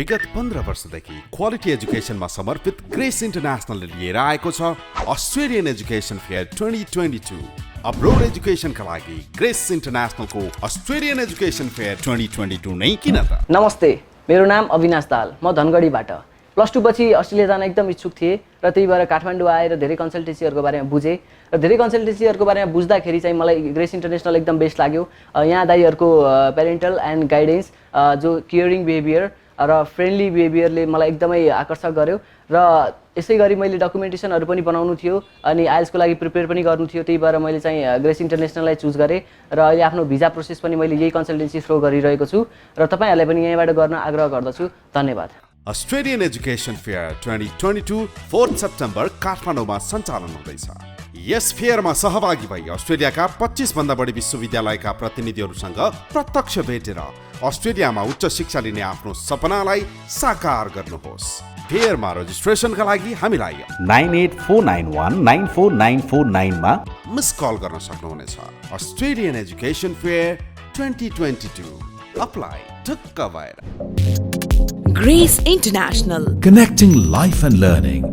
विगत 15 वर्षदेखि क्वालिटी एजुकेसनमा समर्पित ग्रेस इन्टरनेसनलले लिएर आएको छ अस्ट्रेलियन एजुकेसन फेयर 2022। अब्रोड एजुकेसनका लागि ग्रेस इन्टरनेसनलको अस्ट्रेलियन एजुकेसन फेयर 2022 नै किन त। नमस्ते, मेरो नाम अविनाश दाहाल, म धनगढीबाट +2 पछि अस्ट्रेलिया जान एकदम इच्छुक थिएँ र त्यही भएर काठमाडौँ आएर धेरै कन्सल्टेन्सीहरूको बारेमा बुझेँ र धेरै कन्सल्टेन्सीहरूको बारेमा बुझ्दाखेरि चाहिँ मलाई ग्रेस इन्टरनेसनल एकदम बेस्ट लाग्यो। यहाँ दाइहरूको पेरेन्टल एन्ड गाइडेन्स जो केयरिङ बिहेभियर र फ्रेन्डली बिहेभियरले मलाई एकदमै आकर्षक गर्यो र यसै गरी मैले डकुमेन्टेसनहरू पनि बनाउनु थियो अनि आइएल्सको लागि प्रिपेयर पनि गर्नु थियो। त्यही भएर मैले चाहिँ ग्रेस इन्टरनेसनललाई चुज गरेँ र अहिले आफ्नो भिजा प्रोसेस पनि मैले यही कन्सल्टेन्सी थ्रू गरिरहेको छु र तपाईँहरूलाई पनि यहीँबाट गर्न आग्रह गर्दछु। धन्यवाद। अस्ट्रेलियन एजुकेसन फेयर 2022 4 सेप्टेम्बर काठमाडौँमा सञ्चालन हुँदैछ। यस फेयरमा सहभागी भई अस्ट्रेलियाका 25 भन्दा बढी विश्वविद्यालयका प्रतिनिधिहरूसँग प्रत्यक्ष भेटेर अस्ट्रेलियामा उच्च शिक्षा लिने आफ्नो सपनालाई साकार गर्नुहोस्। फेयरमा रजिस्ट्रेसनका लागि हामीलाई 9849194949 मा मिस कल गर्न सक्नुहुनेछ। अस्ट्रेलियन एजुकेसन फेयर 2022 अप्लाई ढुक्क भएर। Grace International, connecting life and learning.